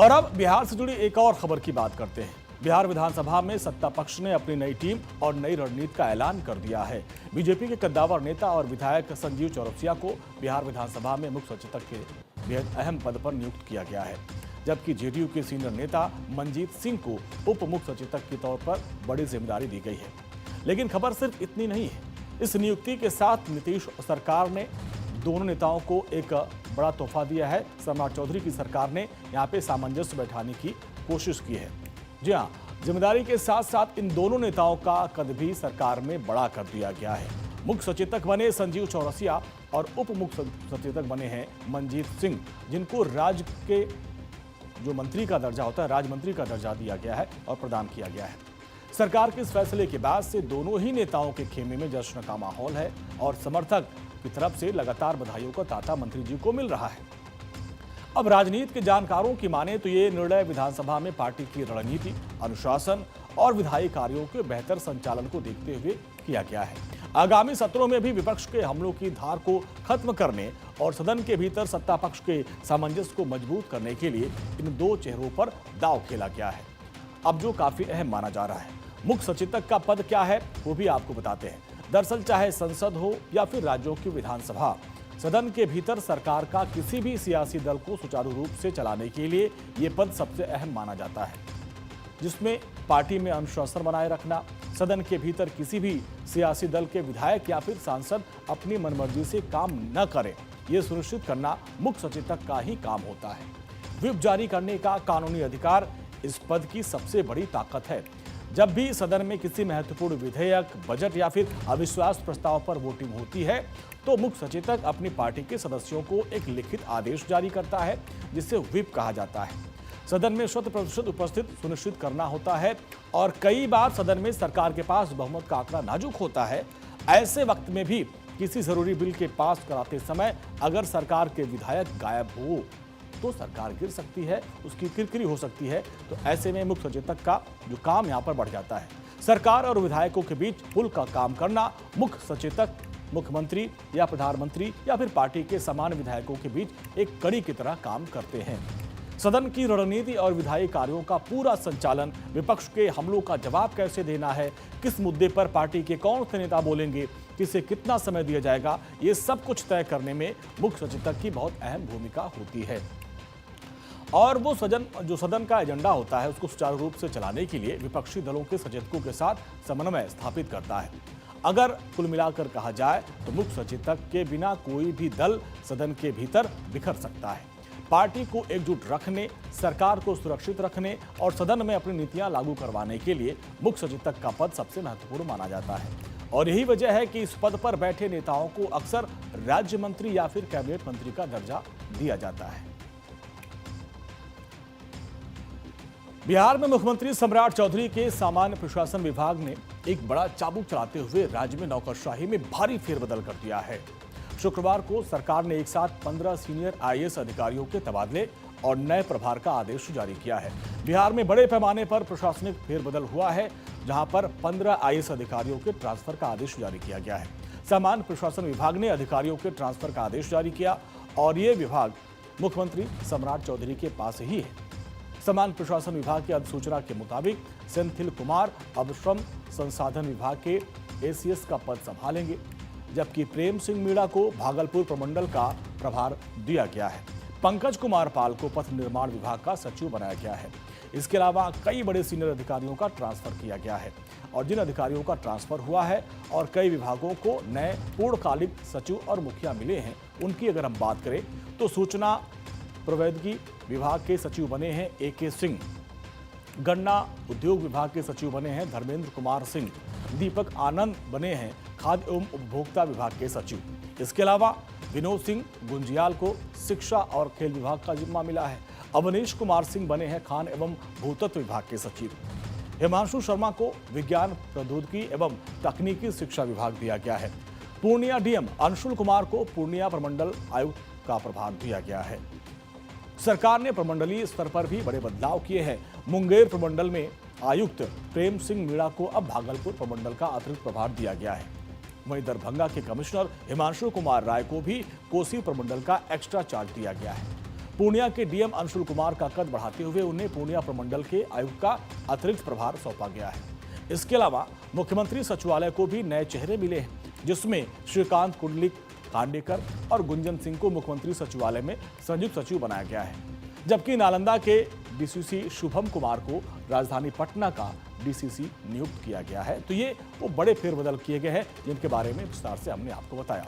और अब बिहार से जुड़ी एक और खबर की बात करते हैं। बिहार विधानसभा में सत्ता पक्ष ने अपनी नई टीम और नई रणनीति का ऐलान कर दिया है। बीजेपी के कद्दावर नेता और विधायक संजीव चौरसिया को बिहार विधानसभा में मुख्य सचेतक के बेहद अहम पद पर नियुक्त किया गया है, जबकि जेडीयू के सीनियर नेता मंजीत सिंह को उप मुख्य सचेतक के तौर पर बड़ी जिम्मेदारी दी गई है। लेकिन खबर सिर्फ इतनी नहीं है। इस नियुक्ति के साथ नीतीश सरकार ने दोनों नेताओं को एक बड़ा तोहफा दिया है। सम्राट चौधरी की सरकार ने यहाँ पे सामंजस्य बैठाने की कोशिश की है। जी हाँ, जिम्मेदारी के साथ साथ इन दोनों नेताओं का कद भी सरकार में बड़ा कर दिया गया है। मुख्य सचेतक बने संजीव चौरसिया और उप मुख्य सचेतक बने हैं मंजीत सिंह, जिनको राज्य के जो मंत्री का दर्जा होता है, राज्य मंत्री का दर्जा दिया गया है और प्रदान किया गया है। सरकार के इस फैसले के बाद से दोनों ही नेताओं के खेमे में जश्न का माहौल है और समर्थक की तरफ से लगातार बधाइयों का तांता मंत्री जी को मिल रहा है। अब राजनीति के जानकारों की माने तो ये निर्णय विधानसभा में पार्टी की रणनीति, अनुशासन और विधायी कार्यों के बेहतर संचालन को देखते हुए किया गया है। आगामी सत्रों में भी विपक्ष के हमलों की धार को खत्म करने और सदन के भीतर सत्ता पक्ष के सामंजस्य को मजबूत करने के लिए इन दो चेहरों पर दांव खेला गया है, अब जो काफी अहम माना जा रहा है। मुख्य सचेतक का पद क्या है वो भी आपको बताते हैं। दरअसल चाहे संसद हो या फिर राज्यों की विधानसभा, सदन के भीतर सरकार का किसी भी सियासी दल को सुचारू रूप से चलाने के लिए ये पद सबसे अहम माना जाता है, जिसमें पार्टी में अनुशासन बनाए रखना, सदन के भीतर किसी भी सियासी दल के विधायक या फिर सांसद अपनी मनमर्जी से काम न करें, ये सुनिश्चित करना मुख्य सचेतक का ही काम होता है। व्हिप जारी करने का कानूनी अधिकार इस पद की सबसे बड़ी ताकत है। जब भी सदन में किसी महत्वपूर्ण विधेयक, बजट या फिर अविश्वास प्रस्ताव पर वोटिंग होती है तो मुख्य सचेतक अपनी पार्टी के सदस्यों को एक लिखित आदेश जारी करता है, जिसे व्हिप कहा जाता है। सदन में 100% उपस्थित सुनिश्चित करना होता है और कई बार सदन में सरकार के पास बहुमत का आंकड़ा नाजुक होता है। ऐसे वक्त में भी किसी जरूरी बिल के पास कराते समय अगर सरकार के विधायक गायब हो तो सरकार गिर सकती है, उसकी किरकिरी हो सकती है। तो ऐसे में मुख्य सचेतक का जो काम यहाँ पर बढ़ जाता है। सरकार और विधायकों के बीच पुल का काम करना मुख्य सचेतक मुख्यमंत्री या प्रधानमंत्री या फिर पार्टी के समान विधायकों के बीच एक कड़ी की तरह काम करते हैं। सदन की रणनीति और विधायी कार्यों का पूरा संचालन, विपक्ष के हमलों का जवाब कैसे देना है, किस मुद्दे पर पार्टी के कौन से नेता बोलेंगे, किसे कितना समय दिया जाएगा, ये सब कुछ तय करने में मुख्य सचेतक की बहुत अहम भूमिका होती है। और वो सदन का एजेंडा होता है उसको सुचारू रूप से चलाने के लिए विपक्षी दलों के सचेतकों के साथ समन्वय स्थापित करता है। अगर कुल मिलाकर कहा जाए तो मुख्य सचेतक के बिना कोई भी दल सदन के भीतर बिखर सकता है। पार्टी को एकजुट रखने, सरकार को सुरक्षित रखने और सदन में अपनी नीतियां लागू करवाने के लिए मुख्य सचेतक का पद सबसे महत्वपूर्ण माना जाता है। और यही वजह है कि इस पद पर बैठे नेताओं को अक्सर राज्य मंत्री या फिर कैबिनेट मंत्री का दर्जा दिया जाता है। बिहार में मुख्यमंत्री सम्राट चौधरी के सामान्य प्रशासन विभाग ने एक बड़ा चाबुक चलाते हुए राज्य में नौकरशाही में भारी फेरबदल कर दिया है। शुक्रवार को सरकार ने एक साथ 15 सीनियर आईएएस अधिकारियों के तबादले और नए प्रभार का आदेश जारी किया है। बिहार में बड़े पैमाने पर प्रशासनिक फेरबदल हुआ है, जहां पर 15 आईएएस अधिकारियों के ट्रांसफर का आदेश जारी किया गया है। सामान्य प्रशासन विभाग ने अधिकारियों के ट्रांसफर का आदेश जारी किया और ये विभाग मुख्यमंत्री सम्राट चौधरी के पास ही है। सामान्य प्रशासन विभाग की अधिसूचना के मुताबिक सेंथिल कुमार अब श्रम संसाधन विभाग के एसीएस का पद संभालेंगे, जबकि प्रेम सिंह मीणा को भागलपुर प्रमंडल का प्रभार दिया गया है। पंकज कुमार पाल को पथ निर्माण विभाग का सचिव बनाया गया है। इसके अलावा कई बड़े सीनियर अधिकारियों का ट्रांसफर किया गया है और जिन अधिकारियों का ट्रांसफर हुआ है और कई विभागों को नए पूर्णकालिक सचिव और मुखिया मिले हैं, उनकी अगर हम बात करें तो सूचना प्रौद्योगिकी विभाग के सचिव बने हैं एके सिंह, गन्ना उद्योग विभाग के सचिव बने हैं धर्मेंद्र कुमार सिंह, दीपक आनंद बने हैं खाद्य एवं उपभोक्ता विभाग के सचिव। इसके अलावा विनोद सिंह गुंजियाल को शिक्षा और खेल विभाग का जिम्मा मिला है। अवनीश कुमार सिंह बने हैं खान एवं भूतत्व विभाग के सचिव। हिमांशु शर्मा को विज्ञान प्रौद्योगिकी एवं तकनीकी शिक्षा विभाग दिया गया है। पूर्णिया डीएम अंशुल कुमार को पूर्णिया प्रमंडल आयुक्त का प्रभार दिया गया है। सरकार ने प्रमंडलीय स्तर पर भी बड़े बदलाव किए हैं। मुंगेर प्रमंडल में आयुक्त प्रेम सिंह मीणा को अब भागलपुर प्रमंडल का अतिरिक्त प्रभार दिया गया है। वहीं दरभंगा के कमिश्नर हिमांशु कुमार राय को भी कोसी प्रमंडल का एक्स्ट्रा चार्ज दिया गया है। पूर्णिया के डीएम अंशुल कुमार का कद बढ़ाते हुए उन्हें पूर्णिया प्रमंडल के आयुक्त का अतिरिक्त प्रभार सौंपा गया है। इसके अलावा मुख्यमंत्री सचिवालय को भी नए चेहरे मिले हैं, जिसमें श्रीकांत कुंडलिक कांडेकर और गुंजन सिंह को मुख्यमंत्री सचिवालय में संयुक्त सचिव बनाया गया है, जबकि नालंदा के डीसीसी शुभम कुमार को राजधानी पटना का डीसीसी नियुक्त किया गया है। तो ये वो बड़े फेरबदल किए गए हैं जिनके बारे में विस्तार से हमने आपको बताया।